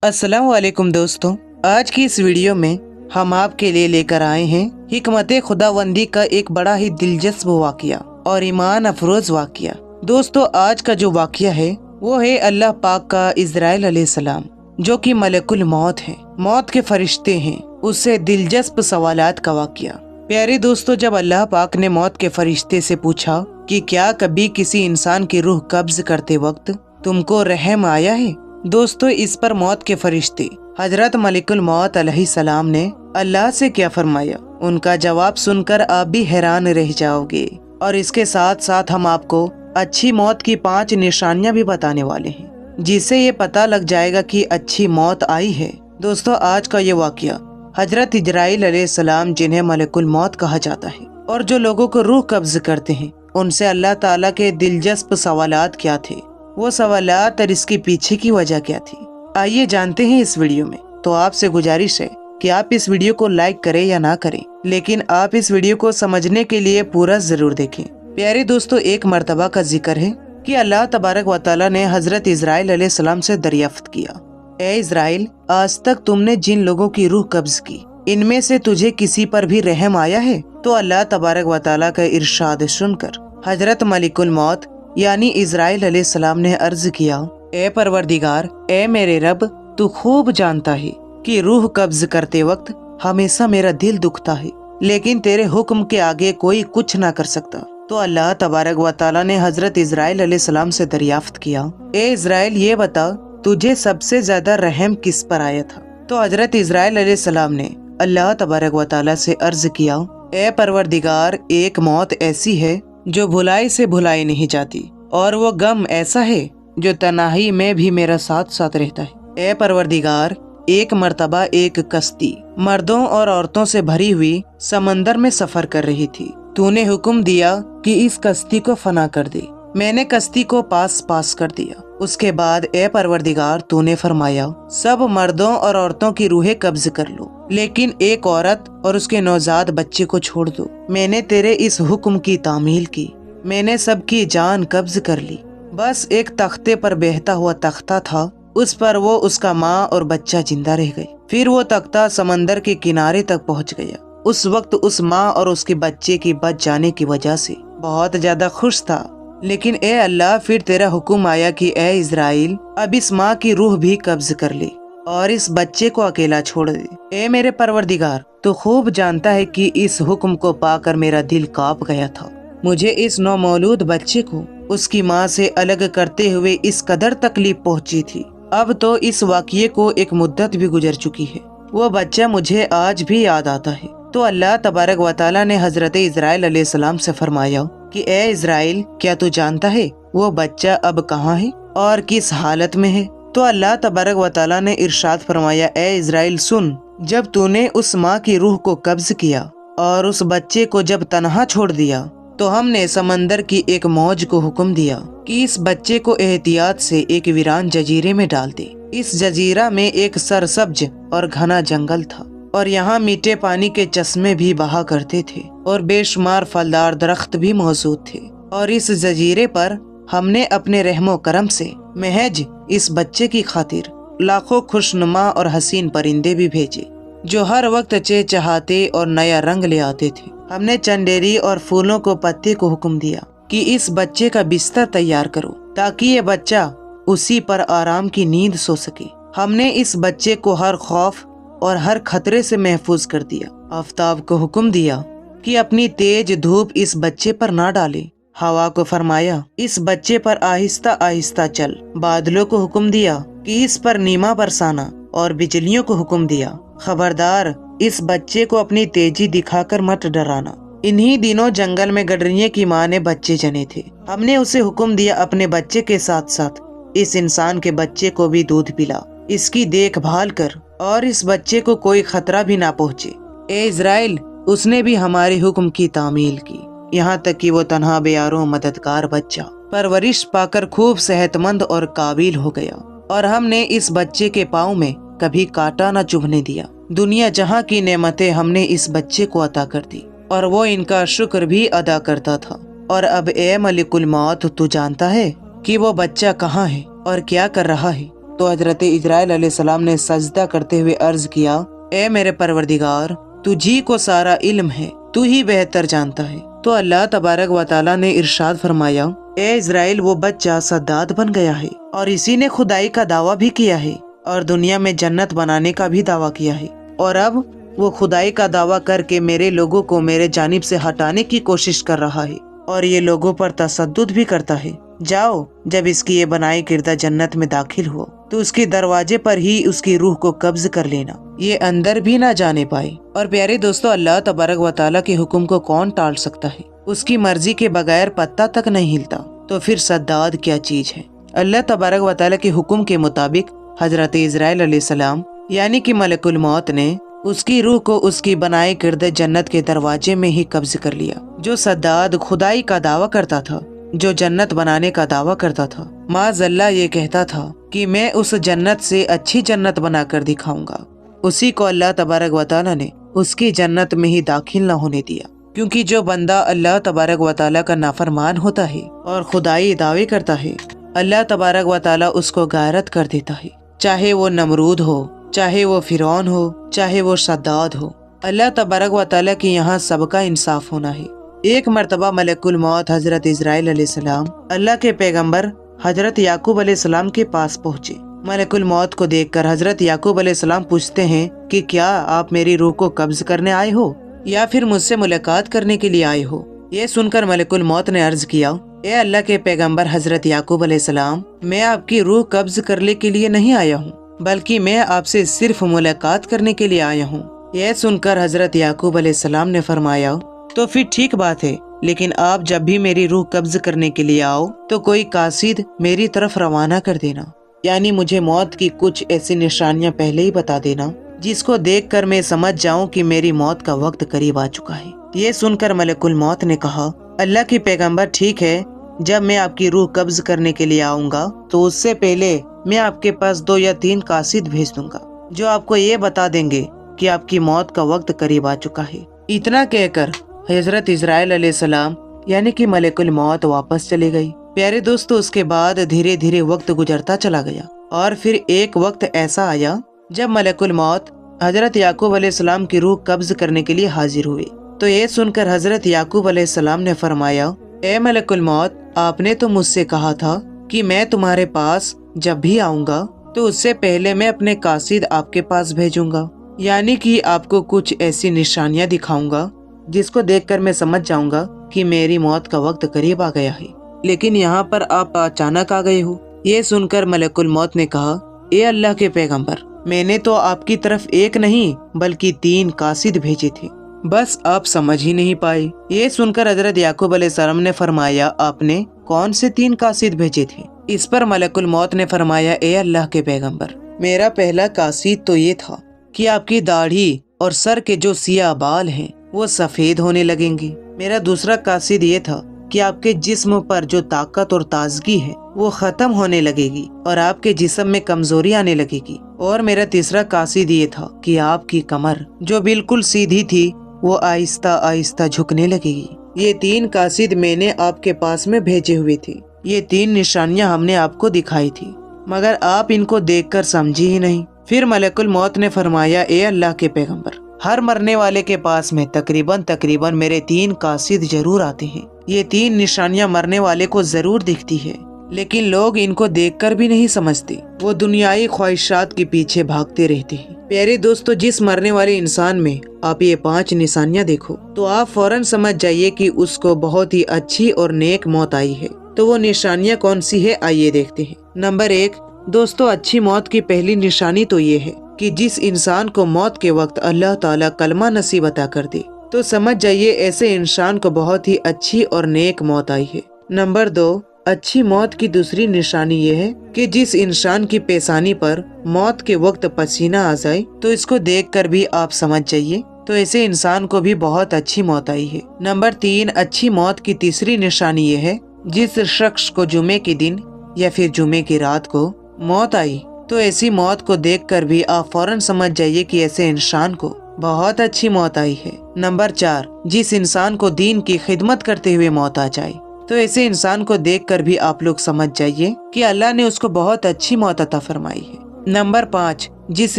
अस्सलाम वालेकुम दोस्तों, आज की इस वीडियो में हम आपके लिए लेकर आए हैं हिकमत खुदावंदी का एक बड़ा ही दिलचस्प वाक़या और ईमान अफरोज वाक़या। दोस्तों, आज का जो वाक़या है वो है अल्लाह पाक का इज़राइल अलैहिस्सलाम, जो कि मलकुल मौत है, मौत के फरिश्ते हैं, उससे दिलचस्प सवालात का वाक़या। प्यारे दोस्तों, जब अल्लाह पाक ने मौत के फरिश्ते से पूछा कि क्या कभी किसी इंसान की रूह कब्ज करते वक्त तुमको रहम आया है, दोस्तों इस पर मौत के फरिश्ते हजरत मलिकुल मौत अलैहिस्सलाम ने अल्लाह से क्या फरमाया, उनका जवाब सुनकर आप भी हैरान रह जाओगे। और इसके साथ साथ हम आपको अच्छी मौत की 5 निशानियां भी बताने वाले हैं, जिससे ये पता लग जाएगा कि अच्छी मौत आई है। दोस्तों, आज का ये वाक़या हजरत इजराइल अलैहिस्सलाम, जिन्हें मलिकुल मौत कहा जाता है, और जो लोगों को रूह कब्ज करते हैं, उनसे अल्लाह ताला के दिलचस्प सवालात क्या थे, वो सवालात और इसके पीछे की वजह क्या थी, आइए जानते हैं इस वीडियो में। तो आपसे गुजारिश है कि आप इस वीडियो को लाइक करें या ना करें, लेकिन आप इस वीडियो को समझने के लिए पूरा जरूर देखें। प्यारे दोस्तों, एक मर्तबा का जिक्र है कि अल्लाह तबारक व तआला ने हजरत इजराइल अलैहिस्सलाम से दरियाफ्त किया, ए इजराइल, आज तक तुमने जिन लोगों की रूह कब्ज की, इनमें से तुझे किसी पर भी रहम आया है? तो अल्लाह तबारक व तआला का इरशाद सुनकर हजरत मलिकुल मौत यानी इजराइल अलैहिस्सलाम ने अर्ज किया, ए परवरदिगार, ए मेरे रब, तू खूब जानता है कि रूह कब्ज करते वक्त हमेशा मेरा दिल दुखता है, लेकिन तेरे हुक्म के आगे कोई कुछ ना कर सकता। तो अल्लाह तबारक व तआला ने हजरत इजराइल अलैहिस्सलाम से दरियाफ्त किया, ए इजराइल, ये बता तुझे सबसे ज्यादा रहम किस पर आया था? तो हजरत इजराइल अलैहिस्सलाम ने अल्लाह तबारक व तआला से अर्ज किया, ए परवरदिगार, एक मौत ऐसी है जो भुलाई से भुलाई नहीं जाती, और वो गम ऐसा है जो तन्हाई में भी मेरा साथ साथ रहता है। ए परवरदिगार, एक मर्तबा एक कश्ती मर्दों और औरतों से भरी हुई समंदर में सफर कर रही थी। तूने हुक्म दिया कि इस कश्ती को फना कर दे। मैंने कश्ती को पास कर दिया। उसके बाद ए परवरदिगार, तूने फरमाया, सब मर्दों और औरतों की रूहें कब्ज कर लो, लेकिन एक औरत और उसके नवजात बच्चे को छोड़ दो। मैंने तेरे इस हुक्म की तामील की, मैंने सबकी जान कब्ज कर ली। बस एक तख्ते पर बहता हुआ तख्ता था, उस पर वो, उसका माँ और बच्चा जिंदा रह गए। फिर वो तख्ता समंदर के किनारे तक पहुँच गया। उस वक्त उस माँ और उसके बच्चे की बच जाने की वजह से बहुत ज्यादा खुश था। लेकिन ए अल्लाह, फिर तेरा हुक्म आया कि ए इजराइल, अब इस माँ की रूह भी कब्ज कर ले और इस बच्चे को अकेला छोड़ दे। ए मेरे परवरदिगार, तू खूब जानता है कि इस हुक्म को पाकर मेरा दिल कांप गया था। मुझे इस नौमौलूद बच्चे को उसकी माँ से अलग करते हुए इस कदर तकलीफ पहुँची थी। अब तो इस वाक़ये को एक मुद्दत भी गुजर चुकी है, वो बच्चा मुझे आज भी याद आता है। तो अल्लाह तबारक व तआला ने हजरत इजराइल अलैहिस्सलाम से फरमाया कि ए इजराइल, क्या तू जानता है वो बच्चा अब कहाँ है और किस हालत में है? तो अल्लाह तबारक व तआला ने इरशाद फरमाया, ए इजराइल, सुन, जब तूने उस माँ की रूह को कब्ज किया और उस बच्चे को जब तन्हा छोड़ दिया, तो हमने समंदर की एक मौज को हुक्म दिया कि इस बच्चे को एहतियात से एक वीरान जजीरे में डाल दे। इस जजीरा में एक सरसब्ज और घना जंगल था, और यहाँ मीठे पानी के चश्मे भी बहा करते थे, और बेशुमार फलदार दरख्त भी मौजूद थे। और इस जजीरे पर हमने अपने रहमो करम से महज इस बच्चे की खातिर लाखों खुशनुमा और हसीन परिंदे भी भेजे, जो हर वक्त चहचहाते और नया रंग ले आते थे। हमने चंदेरी और फूलों को पत्ते को हुक्म दिया कि इस बच्चे का बिस्तर तैयार करो, ताकि ये बच्चा उसी पर आराम की नींद सो सके। हमने इस बच्चे को हर खौफ और हर खतरे से महफूज कर दिया। आफताब को हुक्म दिया कि अपनी तेज धूप इस बच्चे पर ना डाले। हवा को फरमाया, इस बच्चे पर आहिस्ता आहिस्ता चल। बादलों को हुक्म दिया कि इस पर नीमा बरसाना, और बिजलियों को हुक्म दिया, खबरदार, इस बच्चे को अपनी तेजी दिखाकर मत डराना। इन्हीं दिनों जंगल में गडरिये की माँ ने बच्चे जने थे। हमने उसे हुक्म दिया, अपने बच्चे के साथ साथ इस इंसान के बच्चे को भी दूध पिला, इसकी देखभाल कर, और इस बच्चे को कोई खतरा भी ना पहुँचे। ए इजराइल, उसने भी हमारे हुक्म की तामील की, यहाँ तक कि वो तन्हा बेयारों मददगार बच्चा परवरिश पाकर खूब सेहतमंद और काबिल हो गया, और हमने इस बच्चे के पाँव में कभी कांटा न चुभने दिया। दुनिया जहाँ की नेमतें हमने इस बच्चे को अता कर दी, और वो इनका शुक्र भी अदा करता था। और अब ए मलिकुल मौत, तू जानता है कि वो बच्चा कहाँ है और क्या कर रहा है? तो हजरत इजराइल अलैहिस्सलाम ने सजदा करते हुए अर्ज किया, ए मेरे परवरदिगार, तुझी को सारा इल्म है, तू ही बेहतर जानता है। तो अल्लाह तबारक व तआला ने इरशाद फरमाया, ए इजराइल, वो बच्चा सद्दाद बन गया है और इसी ने खुदाई का दावा भी किया है और दुनिया में जन्नत बनाने का भी दावा किया है, और अब वो खुदाई का दावा करके मेरे लोगों को मेरे जानिब से हटाने की कोशिश कर रहा है और ये लोगों पर तसद्दुद भी करता है। जाओ, जब इसकी ये बनाई किरदा जन्नत में दाखिल हो तो उसके दरवाजे पर ही उसकी रूह को कब्ज कर लेना, ये अंदर भी ना जाने पाए। और प्यारे दोस्तों, अल्लाह तबारक व तआला के हुक्म को कौन टाल सकता है? उसकी मर्जी के बगैर पत्ता तक नहीं हिलता, तो फिर सद्दाद क्या चीज है? अल्लाह तबारक व तआला के हुक्म के मुताबिक हजरत इजराइल अलैहिस्सलाम यानी कि मलकुल मौत ने उसकी रूह को उसकी बनाए किरदे जन्नत के दरवाजे में ही कब्ज कर लिया। जो सद्दाद खुदाई का दावा करता था, जो जन्नत बनाने का दावा करता था, माज़अल्लाह ये कहता था कि मैं उस जन्नत से अच्छी जन्नत बनाकर दिखाऊंगा, उसी को अल्लाह तबारक व तआला ने उसकी जन्नत में ही दाखिल न होने दिया। क्योंकि जो बंदा अल्लाह तबारक व तआला का नाफरमान होता है और खुदाई दावे करता है, अल्लाह तबारक व तआला उसको गायरत कर देता है। चाहे वो नमरूद हो, चाहे वो फिरौन हो, चाहे वो सद्दाद हो, अल्लाह तबारक व तआला की यहाँ सबका इंसाफ होना है। एक मर्तबा मलकुल मौत हजरत इजराइल अलैहिस्सलाम अल्लाह के पैगंबर हजरत याकूब अलैहिस्सलाम के पास पहुँचे। मलकुल मौत को देखकर हजरत याकूब अलैहिस्सलाम पूछते हैं कि क्या आप मेरी रूह को कब्ज करने आए हो या फिर मुझसे मुलाकात करने के लिए आए हो? ये सुनकर मलकुल मौत ने अर्ज किया, ए अल्लाह के पैगंबर हजरत याकूब अलैहिस्सलाम, मैं आपकी रूह कब्ज करने के लिए नहीं आया हूँ, बल्कि मैं आपसे सिर्फ मुलाकात करने के लिए आया हूँ। यह सुनकर हजरत याकूब अलैहिस्सलाम ने फरमाया, तो फिर ठीक बात है, लेकिन आप जब भी मेरी रूह कब्ज करने के लिए आओ तो कोई कासिद मेरी तरफ रवाना कर देना, यानी मुझे मौत की कुछ ऐसी निशानियां पहले ही बता देना जिसको देखकर मैं समझ जाऊं कि मेरी मौत का वक्त करीब आ चुका है। ये सुनकर मलकुल मौत ने कहा, अल्लाह के पैगंबर, ठीक है, जब मैं आपकी रूह कब्ज करने के लिए आऊंगा तो उससे पहले मैं आपके पास 2 या 3 कासिद भेज दूंगा जो आपको ये बता देंगे कि आपकी मौत का वक्त करीब आ चुका है। इतना कहकर हजरत इजराइल अलैहिस्सलाम यानी कि मलकुल मौत वापस चले गई। प्यारे दोस्तों, उसके बाद धीरे धीरे वक्त गुजरता चला गया और फिर एक वक्त ऐसा आया जब मलकुल मौत हजरत याकूब अलैहिस्सलाम की रूह कब्ज करने के लिए हाजिर हुए। तो ये सुनकर हजरत याकूब अलैहिस्सलाम ने फरमाया, ए मलकुल मौत, आपने तो मुझसे कहा था कि मैं तुम्हारे पास जब भी आऊंगा तो उससे पहले मैं अपने कासिद आपके पास भेजूंगा, यानी कि आपको कुछ ऐसी निशानियां दिखाऊंगा जिसको देखकर मैं समझ जाऊंगा कि मेरी मौत का वक्त करीब आ गया है, लेकिन यहाँ पर आप अचानक आ गए हो। ये सुनकर मलकुल मौत ने कहा, ए अल्लाह के पैगंबर, मैंने तो आपकी तरफ 1 नहीं बल्कि 3 कासिद भेजे थे, बस आप समझ ही नहीं पाए। ये सुनकर हजरत याकूब अलैहिस्सलाम ने फरमाया, आपने कौन से 3 कासिद भेजे थे? इस पर मलकुल मौत ने फरमाया, ए अल्लाह के पैगंबर, मेरा पहला कासिद तो ये था कि आपकी दाढ़ी और सर के जो सियाह बाल हैं वो सफेद होने लगेंगे। मेरा दूसरा कासिद ये था कि आपके जिस्म पर जो ताकत और ताजगी है वो खत्म होने लगेगी और आपके जिस्म में कमजोरी आने लगेगी। और मेरा तीसरा कासिद ये था कि आपकी कमर जो बिल्कुल सीधी थी वो आहिस्ता आहिस्ता झुकने लगेगी। ये 3 कासिद मैंने आपके पास में भेजे हुए थे। ये 3 निशानियां हमने आपको दिखाई थी, मगर आप इनको देखकर समझी ही नहीं। फिर मलकुल मौत ने फरमाया, ए अल्लाह के पैगंबर, हर मरने वाले के पास में तकरीबन मेरे 3 कासिद जरूर आते हैं। ये 3 निशानियां मरने वाले को जरूर दिखती है, लेकिन लोग इनको देखकर भी नहीं समझते, वो दुनियाई ख्वाहिशात के पीछे भागते रहते हैं। प्यारे दोस्तों, जिस मरने वाले इंसान में आप ये 5 निशानियां देखो तो आप फौरन समझ जाइए कि उसको बहुत ही अच्छी और नेक मौत आई है। तो वो निशानियां कौन सी है, आइए देखते हैं। नंबर 1 दोस्तों, अच्छी मौत की पहली निशानी तो ये है कि जिस इंसान को मौत के वक्त अल्लाह ताला कलमा नसीब अता कर दे तो समझ जाइए ऐसे इंसान को बहुत ही अच्छी और नेक मौत आई है। नंबर 2 अच्छी मौत की दूसरी निशानी ये है कि जिस इंसान की पेशानी पर मौत के वक्त पसीना आ जाए तो इसको देखकर भी आप समझ जाइए तो ऐसे इंसान को भी बहुत अच्छी मौत आई है। नंबर 3 अच्छी मौत की तीसरी निशानी ये है जिस शख्स को जुमे के दिन या फिर जुमे की रात को मौत आई तो ऐसी मौत को देखकर भी आप फौरन समझ जाइए कि ऐसे इंसान को बहुत अच्छी मौत आई है। नंबर 4 जिस इंसान को दीन की खिदमत करते हुए मौत आ जाए तो ऐसे इंसान को देखकर भी आप लोग समझ जाइए कि अल्लाह ने उसको बहुत अच्छी मौत अता फरमाई है। नंबर 5, जिस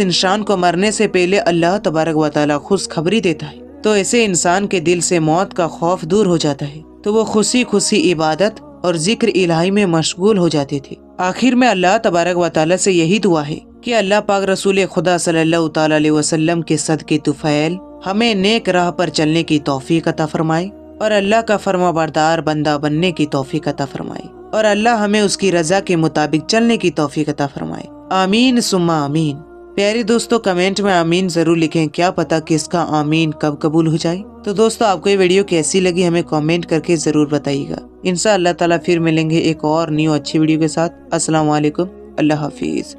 इंसान को मरने से पहले अल्लाह तबारक व तआला खुशखबरी देता है तो ऐसे इंसान के दिल से मौत का खौफ दूर हो जाता है, तो वो खुशी खुशी इबादत और जिक्र इलाही में मशगूल हो जाते थे। आखिर में अल्लाह तबारक व तआला से यही दुआ है कि अल्लाह पाक रसूल खुदा सल्लल्लाहु तआला अलैहि वसल्लम के सदके तुफैल हमें नेक राह पर चलने की तौफीक अता फरमाए और अल्लाह का फरमाबरदार बंदा बनने की तौफीक अता फरमाए और अल्लाह हमें उसकी रजा के मुताबिक चलने की तौफीक अता फरमाए। आमीन सुम्मा आमीन। प्यारे दोस्तों, कमेंट में आमीन जरूर लिखें, क्या पता किसका आमीन कब कबूल हो जाए। तो दोस्तों, आपको ये वीडियो कैसी लगी हमें कमेंट करके जरूर बताइएगा। इंशाअल्लाह ताला फिर मिलेंगे एक और न्यू अच्छी वीडियो के साथ। अस्सलाम वालेकुम, अल्लाह हाफिज।